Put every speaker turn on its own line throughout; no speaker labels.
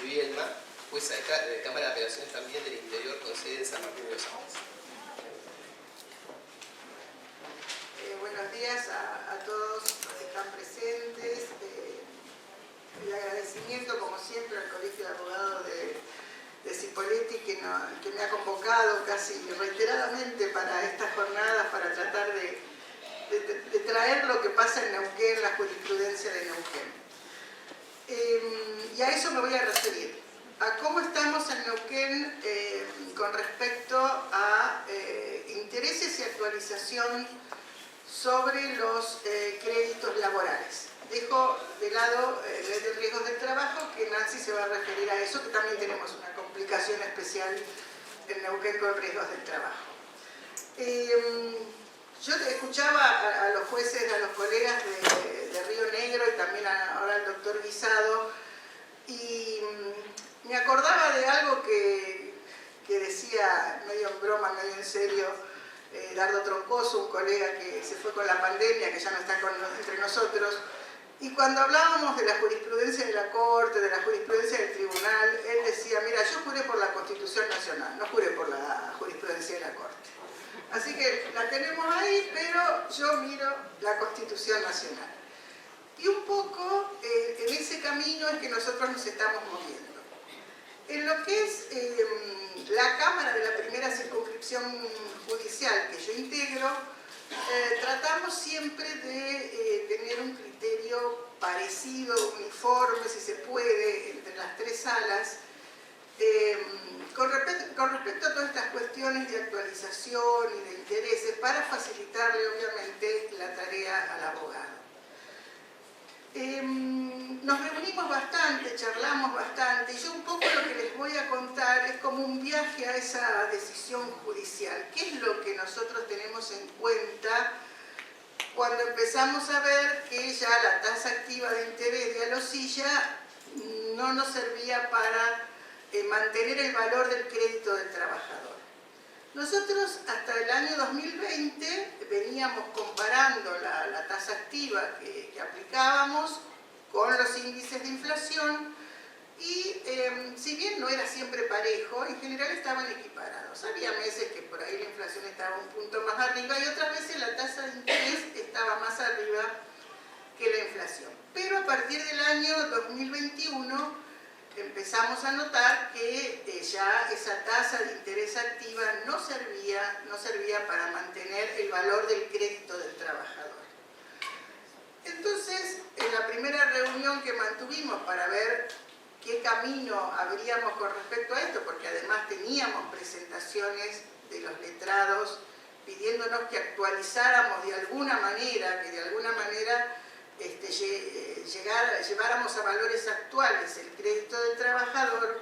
Bielma, jueza de Cámara de Apelaciones también del Interior, con sede en San Martín de los Andes.
Buenos días a todos los que están presentes. El agradecimiento, como siempre, al Colegio de Abogados de Cipolletti, que me ha convocado casi reiteradamente para estas jornadas, para tratar de traer lo que pasa en Neuquén, la jurisprudencia de Neuquén. Y a eso me voy a referir, a cómo estamos en Neuquén con respecto a intereses y actualización sobre los créditos laborales. Dejo de lado de riesgos del trabajo, que Nancy se va a referir a eso, que también tenemos una complicación especial en Neuquén con riesgos del trabajo. Yo escuchaba a los jueces, a los colegas de Río Negro y también ahora al doctor Guisado, y me acordaba de algo que decía medio en broma, medio en serio, Dardo Troncoso, un colega que se fue con la pandemia, que ya no está entre nosotros, y cuando hablábamos de la jurisprudencia de la Corte, de la jurisprudencia del Tribunal, él decía, mira, yo juré por la Constitución Nacional, no juré por la jurisprudencia de la Corte. Así que la tenemos ahí, pero yo miro la Constitución Nacional. Y un poco en ese camino es que nosotros nos estamos moviendo. En lo que es la Cámara de la primera circunscripción judicial que yo integro, tratamos siempre de tener un criterio parecido, uniforme, si se puede, entre las tres salas, con respecto a todas estas cuestiones de actualización y de intereses, para facilitarle obviamente la tarea al abogado. Nos reunimos bastante, charlamos bastante, y yo un poco lo que les voy a contar es como un viaje a esa decisión judicial. ¿Qué es lo que nosotros tenemos en cuenta cuando empezamos a ver que ya la tasa activa de interés de Alosilla no nos servía para mantener el valor del crédito del trabajador? Nosotros hasta el año 2020 veníamos comparando la tasa activa que aplicábamos con los índices de inflación y si bien no era siempre parejo, en general estaban equiparados. Había meses que por ahí la inflación estaba un punto más arriba y otras veces la tasa de interés estaba más arriba que la inflación. Pero a partir del año 2021 empezamos a notar que ya esa tasa de interés activa no servía para mantener el valor del crédito del trabajador. Entonces, en la primera reunión que mantuvimos para ver qué camino abríamos con respecto a esto, porque además teníamos presentaciones de los letrados pidiéndonos que actualizáramos de alguna manera, lleváramos a valores actuales el crédito del trabajador,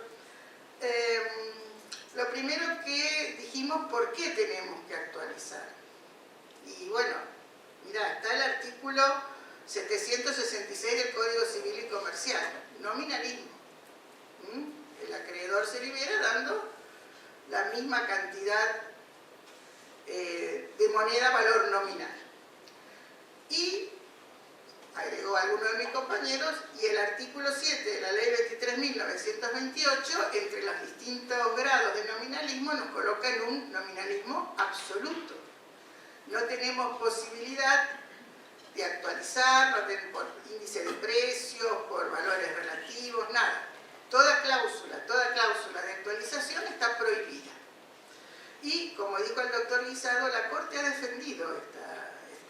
lo primero que dijimos, ¿por qué tenemos que actualizar? Y bueno, mirá, está el artículo 766 del Código Civil y Comercial, nominalismo. El acreedor se libera dando la misma cantidad de moneda valor nominal. Y agregó alguno de mis compañeros, y el artículo 7 de la ley 23.928, entre los distintos grados de nominalismo, nos coloca en un nominalismo absoluto. No tenemos posibilidad de actualizar, no tenemos por índice de precios, por valores relativos, nada. Toda cláusula de actualización está prohibida. Y, como dijo el doctor Guisado, la Corte ha defendido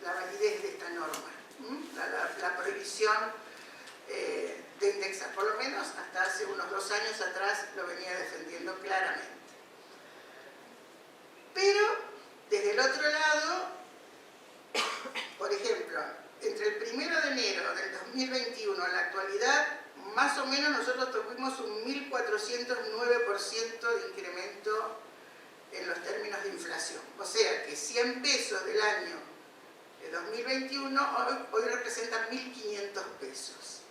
la validez de esta norma. La prohibición de indexar, por lo menos hasta hace unos 2 años atrás lo venía defendiendo claramente. Pero desde el otro lado, por ejemplo, entre el 1 de enero del 2021 a la actualidad, más o menos nosotros tuvimos un 1.409% de incremento en los términos de inflación. O sea que 100 pesos del año de 2021 hoy representan 1.500 pesos.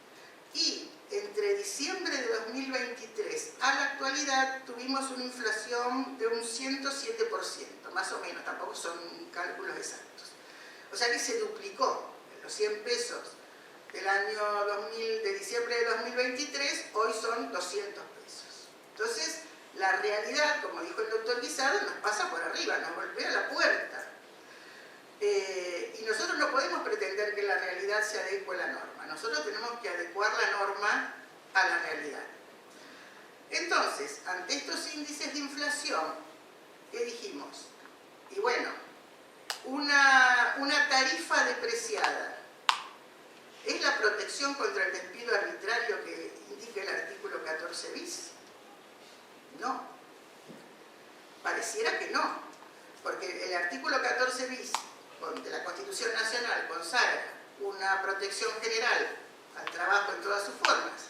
Y entre diciembre de 2023 a la actualidad tuvimos una inflación de un 107%, más o menos, tampoco son cálculos exactos. O sea que se duplicó. Los 100 pesos de diciembre de 2023, hoy son 200 pesos. Entonces, la realidad, como dijo el doctor Guisado, nos pasa por arriba, nos golpea la puerta. Y nosotros no podemos pretender que la realidad se adecue a la norma. Nosotros tenemos que adecuar la norma a la realidad. Entonces, ante estos índices de inflación, ¿qué dijimos? Y bueno, una tarifa depreciada ¿es la protección contra el despido arbitrario que indica el artículo 14 bis? No. Pareciera que no, porque el artículo 14 bis de la Constitución Nacional consagra una protección general al trabajo en todas sus formas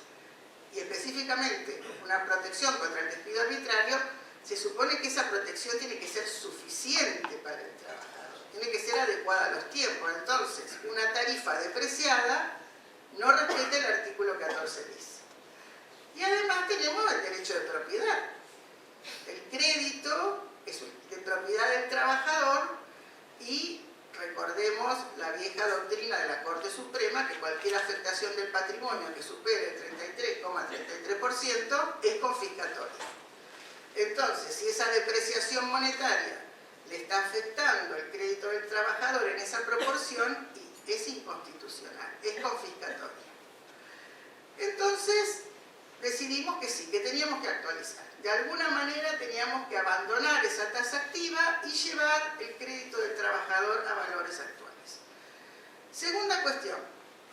y específicamente una protección contra el despido arbitrario. Se supone que esa protección tiene que ser suficiente para el trabajador, tiene que ser adecuada a los tiempos. Entonces, una tarifa depreciada no respeta el artículo 14 bis. Y además tenemos el derecho de propiedad. El crédito es de propiedad del trabajador y recordemos la vieja doctrina de la Corte Suprema que cualquier afectación del patrimonio que supere el 33,33% es confiscatoria. Entonces, si esa depreciación monetaria le está afectando el crédito del trabajador en esa proporción, es inconstitucional, es confiscatoria. Entonces, decidimos que sí, que teníamos que actualizar. De alguna manera teníamos que abandonar esa tasa activa y llevar el crédito del trabajador a valores actuales. Segunda cuestión,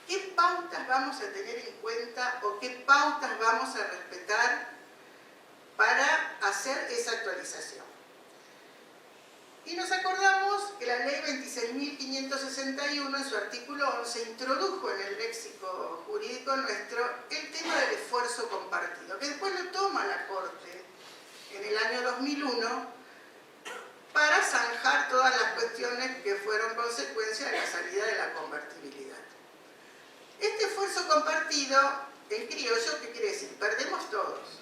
¿qué pautas vamos a tener en cuenta o qué pautas vamos a respetar para hacer esa actualización? Y nos acordamos que la ley 26.561 en su artículo 11 introdujo en el léxico jurídico nuestro el tema del esfuerzo compartido, que después lo toma la Corte en el año 2001 para zanjar todas las cuestiones que fueron consecuencia de la salida de la convertibilidad. Este esfuerzo compartido, en criollo, ¿qué quiere decir? Perdemos todos.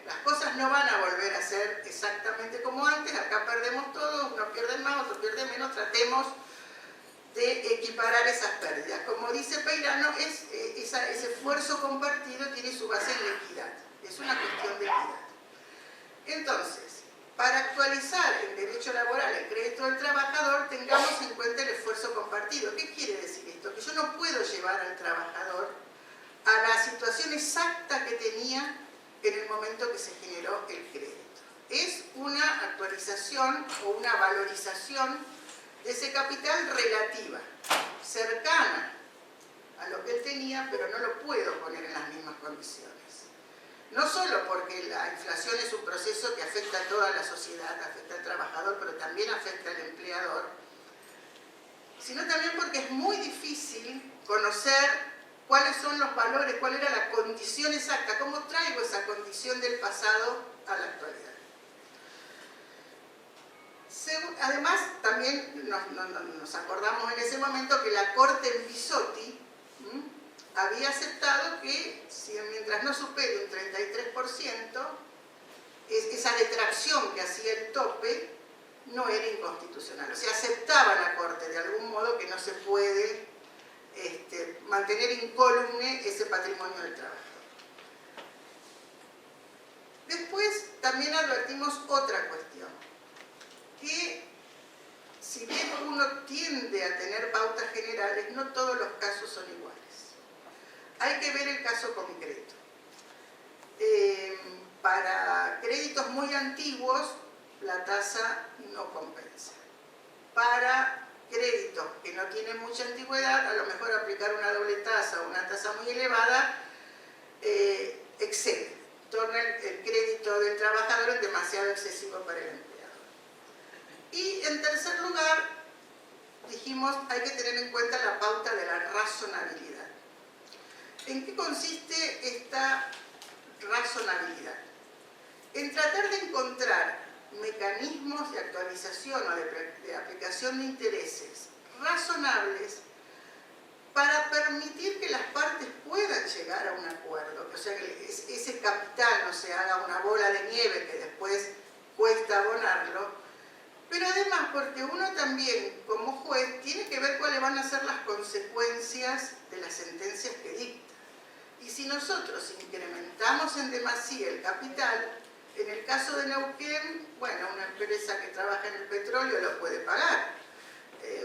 Las cosas no van a volver a ser exactamente como antes, acá perdemos todos, unos pierden más, otros pierden menos, tratemos de equiparar esas pérdidas. Como dice Peirano, ese esfuerzo compartido tiene su base en la equidad, es una cuestión de equidad. Entonces, para actualizar el derecho laboral, el crédito del trabajador, tengamos en cuenta el esfuerzo compartido. ¿Qué quiere decir esto? Que yo no puedo llevar al trabajador a la situación exacta que tenía en el momento que se generó el crédito. Es una actualización o una valorización de ese capital relativa, cercana a lo que él tenía, pero no lo puedo poner en las mismas condiciones. No solo porque la inflación es un proceso que afecta a toda la sociedad, afecta al trabajador, pero también afecta al empleador, sino también porque es muy difícil conocer cuáles son los valores, cuál era la condición exacta, cómo traigo esa condición del pasado a la actualidad. Además, también nos acordamos en ese momento que la Corte en Bisotti había aceptado que mientras no supere un 33%, esa detracción que hacía el tope no era inconstitucional. O sea, aceptaba la Corte de algún modo que no se puede mantener incólume ese patrimonio del trabajador. Después también advertimos otra cuestión, que si bien uno tiende a tener pautas generales, no todos los casos son iguales. Hay que ver el caso concreto. Para créditos muy antiguos, la tasa no compensa. Para créditos que no tienen mucha antigüedad, a lo mejor aplicar una doble tasa o una tasa muy elevada excede, torna el crédito del trabajador en demasiado excesivo para el empleador. Y en tercer lugar, dijimos, hay que tener en cuenta la pauta de la razonabilidad. ¿En qué consiste esta razonabilidad? En tratar de encontrar mecanismos de actualización o de aplicación de intereses razonables para permitir que las partes puedan llegar a un acuerdo, o sea, que ese capital no se haga una bola de nieve que después cuesta abonarlo, pero además porque uno también también, como juez, tiene que ver cuáles van a ser las consecuencias de las sentencias que dicta. Y si nosotros incrementamos en demasía el capital, en el caso de Neuquén, bueno, una empresa que trabaja en el petróleo lo puede pagar.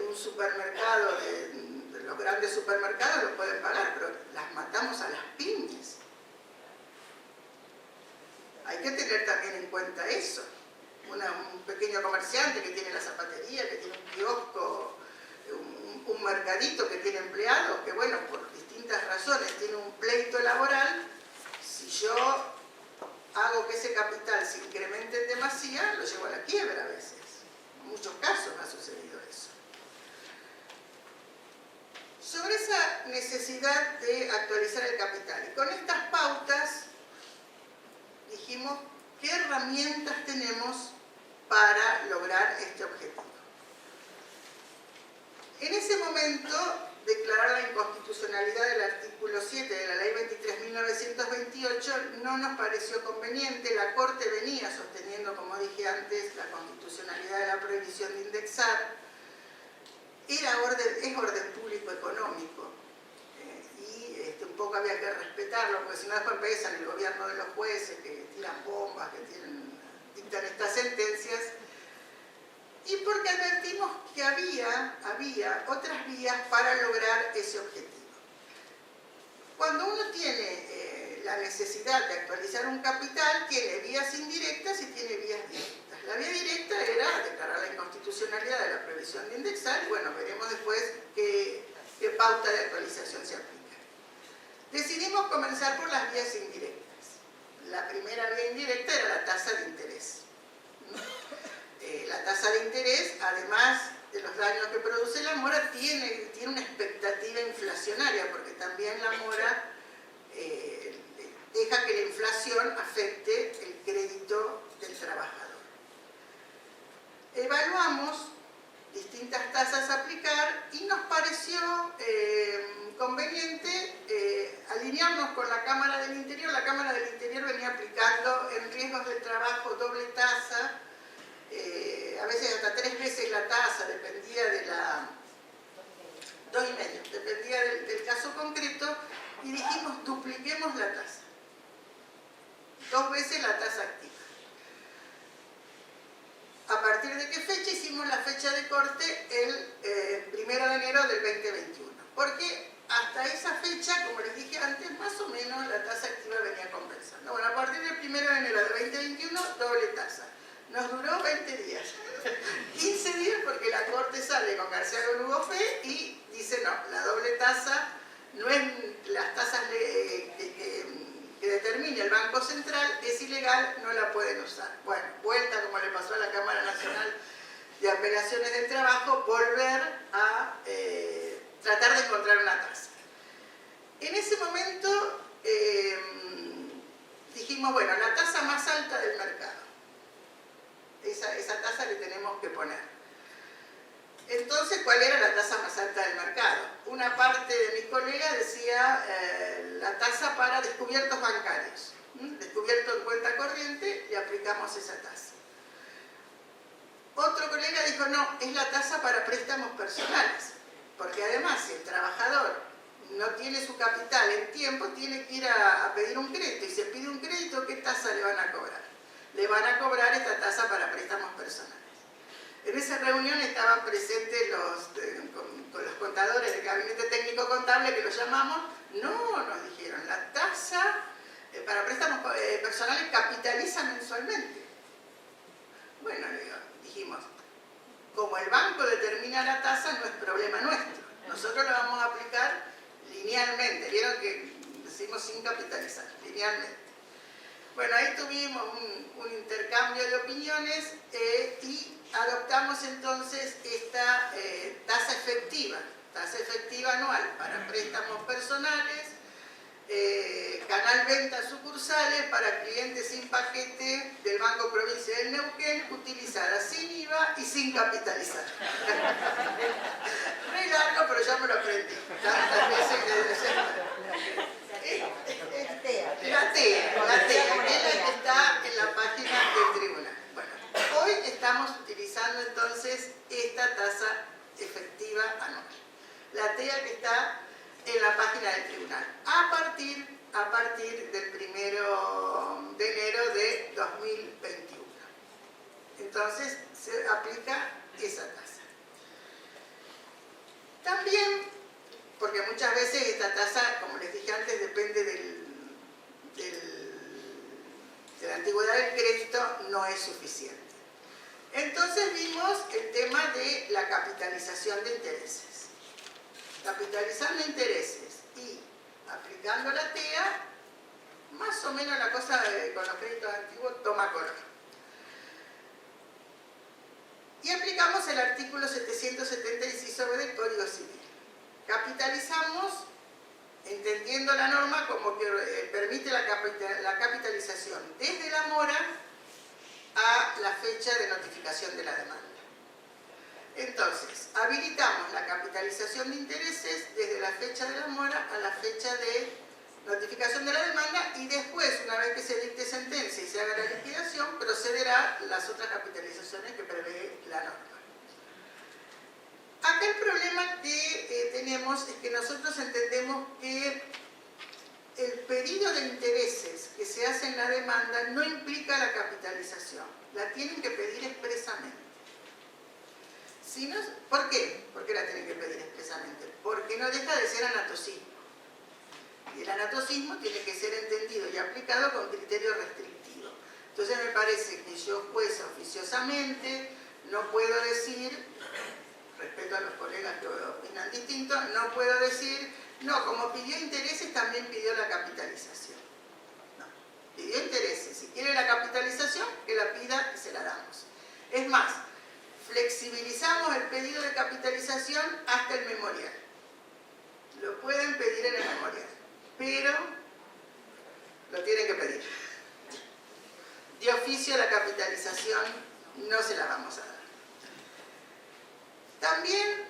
Un supermercado, de los grandes supermercados lo pueden pagar, pero las matamos a las pymes. Hay que tener también en cuenta eso. Un pequeño comerciante que tiene la zapatería, que tiene un kiosco, un mercadito que tiene empleados, que bueno, por distintas razones tiene un pleito laboral. Si yo hago que ese capital se incremente en demasía, lo llevo a la quiebra a veces. En muchos casos ha sucedido eso. Sobre esa necesidad de actualizar el capital, y con estas pautas dijimos qué herramientas tenemos para lograr este objetivo. En ese momento, declarar la inconstitucionalidad del artículo 7 de la Ley 23.928 no nos pareció conveniente. La Corte venía sosteniendo, como dije antes, la constitucionalidad de la prohibición de indexar. Es orden público económico y un poco había que respetarlo, porque si no después empiezan el gobierno de los jueces que tiran bombas, que dictan estas sentencias. Y porque advertimos que había otras vías para lograr ese objetivo. Cuando uno tiene la necesidad de actualizar un capital, tiene vías indirectas y tiene vías directas. La vía directa era declarar la inconstitucionalidad de la prohibición de indexar, y bueno, veremos después qué pauta de actualización se aplica. Decidimos comenzar por las vías indirectas. La primera vía indirecta era la tasa de interés. La tasa de interés, además de los daños que produce la mora, tiene una expectativa inflacionaria, porque también la mora deja que la inflación afecte el crédito del trabajador. Evaluamos distintas tasas a aplicar y nos pareció conveniente alinearnos con la Cámara del Interior. La Cámara del Interior venía aplicando en riesgos del trabajo doble tasa, a veces hasta 3 veces la tasa, dependía de la... 2,5, dependía del caso concreto, y dijimos dupliquemos la tasa. 2 veces la tasa activa. ¿A partir de qué fecha? Hicimos la fecha de corte el 1 de enero del 2021. Porque hasta esa fecha, como les dije antes, más o menos la tasa activa venía compensando. Bueno, a partir del 1 de enero del 2021, doble tasa. Nos duró 20 días. 15 días porque la Corte sale con García con Hugo Fe y dice no, la doble tasa no es las tasas que determine el Banco Central, es ilegal, no la pueden usar. Bueno, vuelta como le pasó a la Cámara Nacional de Apelaciones del Trabajo, volver a tratar de encontrar una tasa. En ese momento dijimos, bueno, la tasa más alta del mercado. Esa tasa le tenemos que poner. Entonces, ¿cuál era la tasa más alta del mercado? Una parte de mis colegas decía la tasa para descubiertos bancarios. Descubierto en cuenta corriente, le aplicamos esa tasa. Otro colega dijo, no, es la tasa para préstamos personales. Porque además, si el trabajador no tiene su capital en tiempo, tiene que ir a pedir un crédito. Y se pide un crédito, ¿qué tasa le van a cobrar? Le van a cobrar esta tasa para préstamos personales. En esa reunión estaban presentes con los contadores del gabinete técnico contable, que lo llamamos. No, nos dijeron, la tasa para préstamos personales capitaliza mensualmente. Bueno, dijimos, como el banco determina la tasa, no es problema nuestro. Nosotros la vamos a aplicar linealmente. Vieron que decimos sin capitalizar, linealmente. Bueno, ahí tuvimos un intercambio de opiniones y adoptamos entonces esta tasa efectiva anual para préstamos personales, canal venta sucursales para clientes sin paquete del Banco Provincia del Neuquén, utilizada sin IVA y sin capitalizar. Muy largo, pero ya me lo aprendí. Tantas veces la TEA, es la que está en la página del tribunal. Bueno, hoy estamos utilizando entonces esta tasa efectiva anual. La TEA que está en la página del tribunal, a partir del 1 de enero de 2021. Entonces se aplica esa tasa. También, porque muchas veces esta tasa, como les dije antes, depende de la antigüedad del crédito, no es suficiente. Entonces vimos el tema de la capitalización de intereses. Capitalizando intereses y aplicando la TEA, más o menos la cosa con los créditos antiguos toma color. Y aplicamos el artículo 776 del Código Civil. Capitalizamos, entendiendo la norma como que permite la capitalización desde la mora a la fecha de notificación de la demanda. Entonces, habilitamos la capitalización de intereses desde la fecha de la mora a la fecha de notificación de la demanda y después, una vez que se dicte sentencia y se haga la liquidación, procederá las otras capitalizaciones que prevé la norma. Acá el problema que tenemos es que nosotros entendemos que el pedido de intereses que se hace en la demanda no implica la capitalización, la tienen que pedir expresamente. Si no, ¿por qué? ¿Por qué la tienen que pedir expresamente? Porque no deja de ser anatosismo. Y el anatosismo tiene que ser entendido y aplicado con criterio restrictivo. Entonces me parece que yo, jueza, oficiosamente, no puedo decir, respeto a los colegas que opinan distinto, no puedo decir, no, como pidió intereses también pidió la capitalización. No, pidió intereses. Si quiere la capitalización, que la pida y se la damos. Es más, flexibilizamos el pedido de capitalización hasta el memorial. Lo pueden pedir en el memorial, pero lo tienen que pedir. De oficio la capitalización no se la vamos a dar. También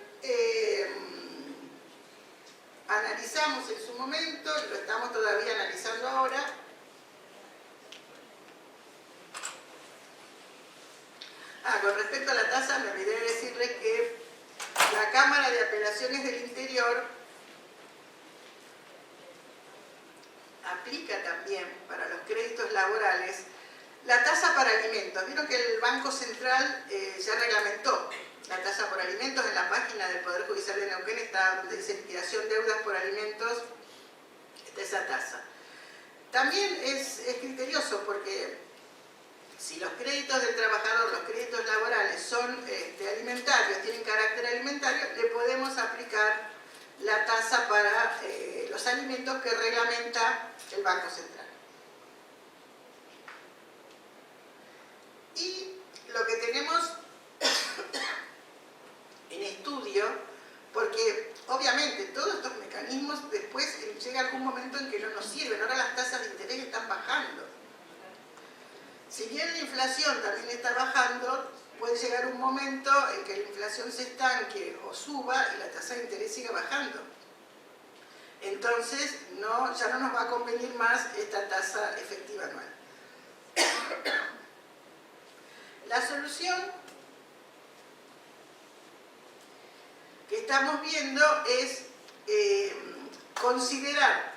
analizamos en su momento, y lo estamos todavía analizando ahora, con respecto a la tasa, me olvidé de decirles que la Cámara de Apelaciones del Interior aplica también para los créditos laborales la tasa para alimentos. Vieron que el Banco Central ya reglamentó la tasa por alimentos. En la página del Poder Judicial de Neuquén está donde dice liquidación deudas por alimentos, está esa tasa. También es criterioso porque si los créditos del trabajador, los créditos laborales son alimentarios, tienen carácter alimentario, le podemos aplicar la tasa para los alimentos que reglamenta el Banco Central. Y lo que tenemos en estudio, porque obviamente todos estos mecanismos después llega algún momento en que no nos sirven. Ahora las tasas de interés están bajando. Si bien la inflación también está bajando, puede llegar un momento en que la inflación se estanque o suba y la tasa de interés siga bajando. Entonces ya no nos va a convenir más esta tasa efectiva anual. La solución que estamos viendo es considerar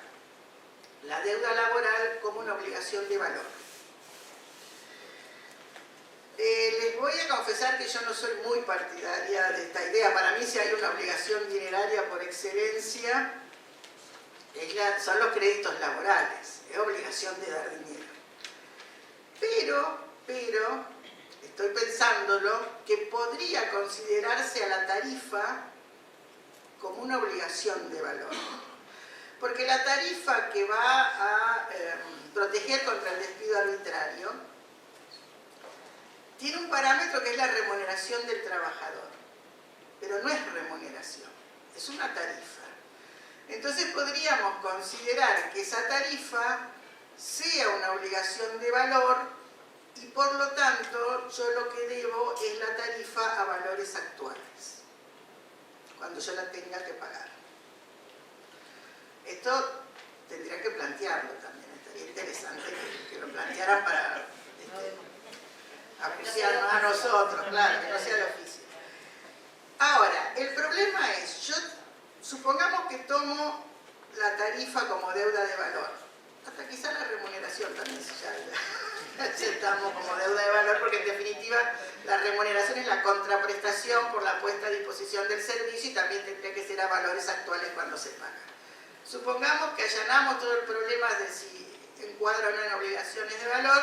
la deuda laboral como una obligación de valor. Les voy a confesar que yo no soy muy partidaria de esta idea. Para mí, si hay una obligación dineraria por excelencia, son los créditos laborales. Es obligación de dar dinero. Pero, estoy pensándolo, que podría considerarse a la tarifa como una obligación de valor. Porque la tarifa que va a proteger contra el despido arbitrario tiene un parámetro que es la remuneración del trabajador, pero no es remuneración, es una tarifa. Entonces podríamos considerar que esa tarifa sea una obligación de valor y por lo tanto yo lo que debo es la tarifa a valores actuales, cuando yo la tenga que pagar. Esto tendría que plantearlo también, estaría interesante que lo plantearan para apreciarnos a nosotros, claro, que no sea el oficio. supongamos que tomo la tarifa como deuda de valor, hasta quizá la remuneración también ya aceptamos como deuda de valor, porque en definitiva la remuneración es la contraprestación por la puesta a disposición del servicio y también tendría que ser a valores actuales cuando se paga. Supongamos que allanamos todo el problema de si encuadra o no en obligaciones de valor.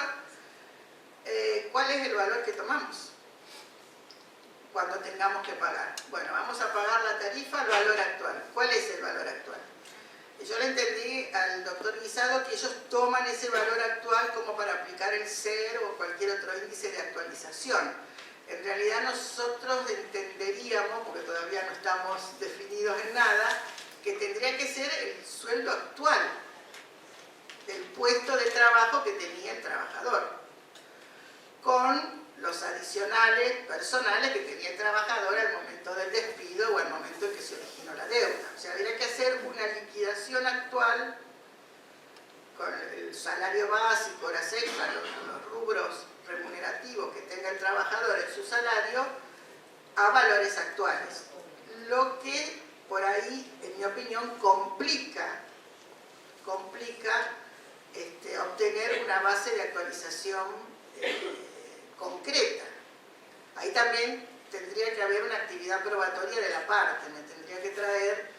¿Cuál es el valor que tomamos cuando tengamos que pagar? Bueno, vamos a pagar la tarifa al valor actual. ¿Cuál es el valor actual? Yo le entendí al doctor Guisado que ellos toman ese valor actual como para aplicar el CER o cualquier otro índice de actualización. En realidad nosotros entenderíamos, porque todavía no estamos definidos en nada, que tendría que ser el sueldo actual del puesto de trabajo que tenía el trabajador, con los adicionales personales que tenía el trabajador al momento del despido o al momento en que se originó la deuda. O sea, habría que hacer una liquidación actual con el salario básico, horas extras, los rubros remunerativos que tenga el trabajador en su salario a valores actuales. Lo que por ahí, en mi opinión, complica obtener una base de actualización concreta. Ahí también tendría que haber una actividad probatoria de la parte, me tendría que traer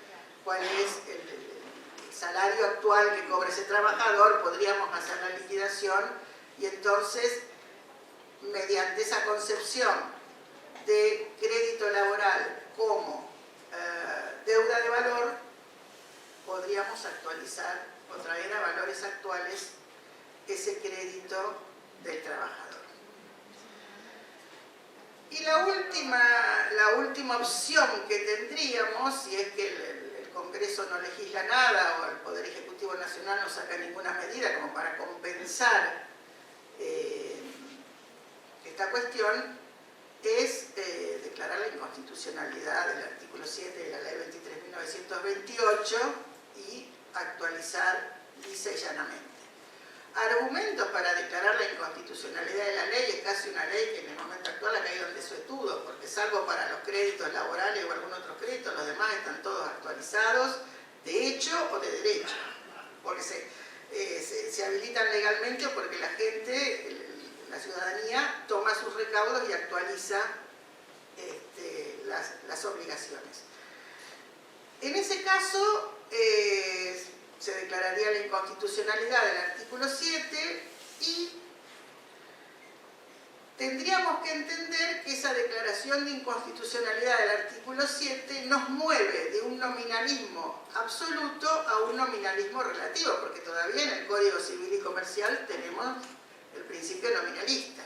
cuál es el salario actual que cobra ese trabajador, podríamos hacer la liquidación y entonces, mediante esa concepción de crédito laboral como deuda de valor, podríamos actualizar o traer a valores actuales ese crédito del trabajador. Y la última opción que tendríamos, si es que el Congreso no legisla nada o el Poder Ejecutivo Nacional no saca ninguna medida como para compensar esta cuestión, es declarar la inconstitucionalidad del artículo 7 de la Ley 23.928 y actualizar lisa y llanamente. Argumentos para declarar la inconstitucionalidad de la ley, es casi una ley que en el momento actual ha caído en desuetudo, porque salvo para los créditos laborales o algún otro crédito, los demás están todos actualizados de hecho o de derecho, porque se habilitan legalmente o porque la gente, la ciudadanía, toma sus recaudos y actualiza las obligaciones. En ese caso, se declararía la inconstitucionalidad del artículo 7 y tendríamos que entender que esa declaración de inconstitucionalidad del artículo 7 nos mueve de un nominalismo absoluto a un nominalismo relativo, porque todavía en el Código Civil y Comercial tenemos el principio nominalista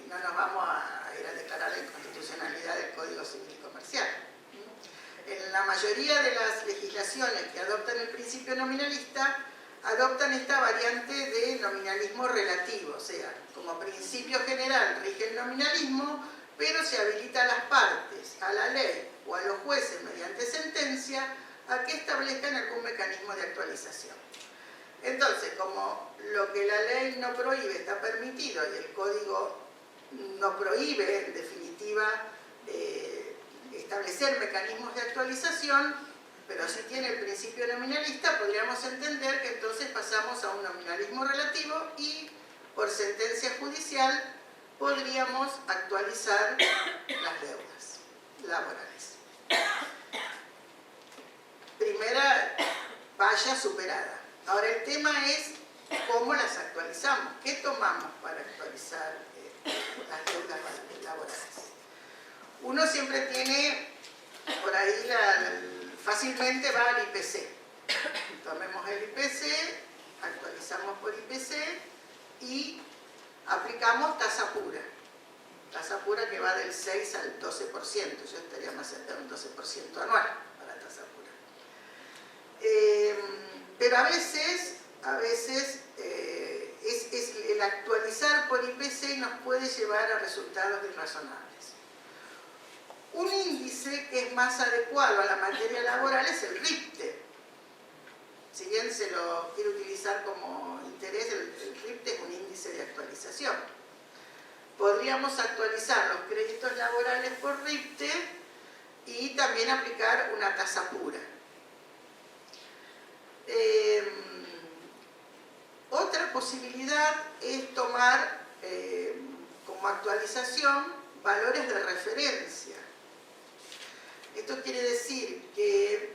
y no nos vamos a ir a declarar la inconstitucionalidad del Código Civil y Comercial. En la mayoría de las legislaciones que adoptan el principio nominalista, adoptan esta variante de nominalismo relativo, o sea, como principio general rige el nominalismo, pero se habilita a las partes, a la ley o a los jueces mediante sentencia a que establezcan algún mecanismo de actualización. Entonces, como lo que la ley no prohíbe está permitido y el Código no prohíbe, en definitiva, establecer mecanismos de actualización, pero si tiene el principio nominalista, podríamos entender que entonces pasamos a un nominalismo relativo y por sentencia judicial podríamos actualizar las deudas laborales. Primera valla superada. Ahora el tema es cómo las actualizamos, qué tomamos para actualizar las deudas laborales. Uno siempre tiene, por ahí fácilmente va al IPC. Tomemos el IPC, actualizamos por IPC y aplicamos tasa pura. Tasa pura que va del 6 al 12%. Yo estaría más cerca de un 12% anual para tasa pura. Pero a veces el actualizar por IPC nos puede llevar a resultados irrazonables. Un índice que es más adecuado a la materia laboral es el RIPTE. Si bien se lo quiere utilizar como interés, el RIPTE es un índice de actualización. Podríamos actualizar los créditos laborales por RIPTE y también aplicar una tasa pura. Otra posibilidad es tomar como actualización valores de referencia. Esto quiere decir que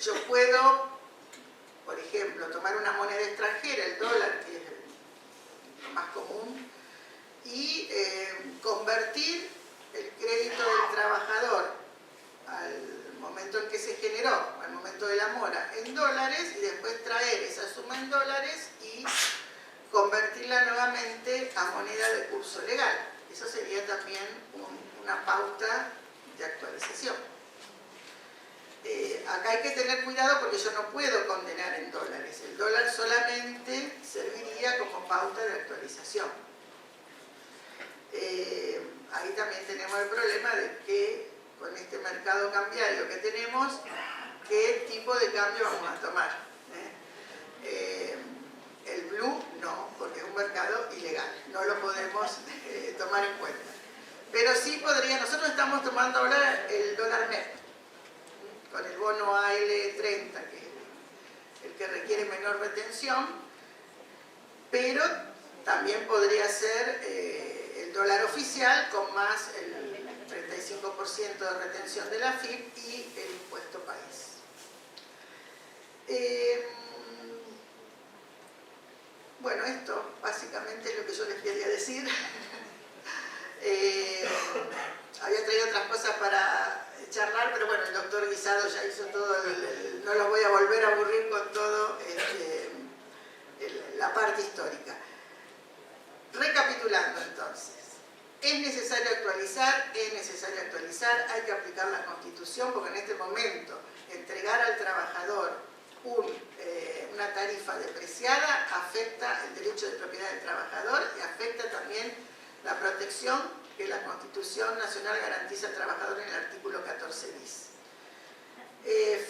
yo puedo, por ejemplo, tomar una moneda extranjera, el dólar, que es lo más común, y convertir el crédito del trabajador al momento en que se generó, al momento de la mora, en dólares, y después traer esa suma en dólares y convertirla nuevamente a moneda de curso legal. Eso sería también una pauta de actualización. Acá hay que tener cuidado porque yo no puedo condenar en dólares. El dólar solamente serviría como pauta de actualización. Ahí también tenemos el problema de que con este mercado cambiario que tenemos, ¿qué tipo de cambio vamos a tomar? El blue no, porque es un mercado ilegal, no lo podemos tomar en cuenta. Pero sí podría, nosotros estamos tomando ahora el dólar MEP, con el bono AL30, que es el que requiere menor retención, pero también podría ser el dólar oficial con más el 35% de retención de la FIP y el impuesto país. Bueno, esto básicamente es lo que yo les quería decir. Había traído otras cosas para charlar, pero bueno, el doctor Guisado ya hizo todo, no los voy a volver a aburrir con todo la parte histórica. Recapitulando entonces, es necesario actualizar, hay que aplicar la Constitución, porque en este momento entregar al trabajador una tarifa depreciada afecta el derecho de propiedad del trabajador y afecta también la protección que la Constitución Nacional garantiza al trabajador en el artículo 14 bis.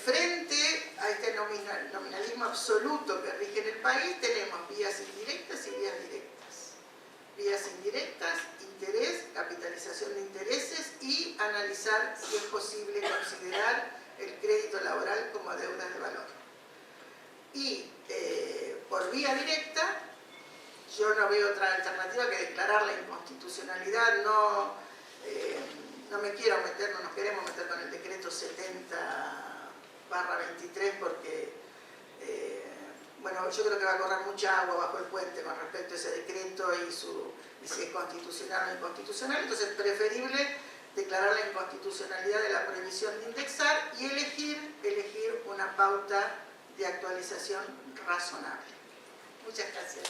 Frente a este nominalismo absoluto que rige en el país, tenemos vías indirectas y vías directas. Vías indirectas, interés, capitalización de intereses y analizar si es posible considerar el crédito laboral como deudas de valor. Y por vía directa, yo no veo otra alternativa que declarar la inconstitucionalidad. No me quiero meter, no nos queremos meter con el decreto 70/23 porque bueno, yo creo que va a correr mucha agua bajo el puente con respecto a ese decreto y si es constitucional o inconstitucional. Entonces es preferible declarar la inconstitucionalidad de la prohibición de indexar y elegir una pauta de actualización razonable. Muchas gracias.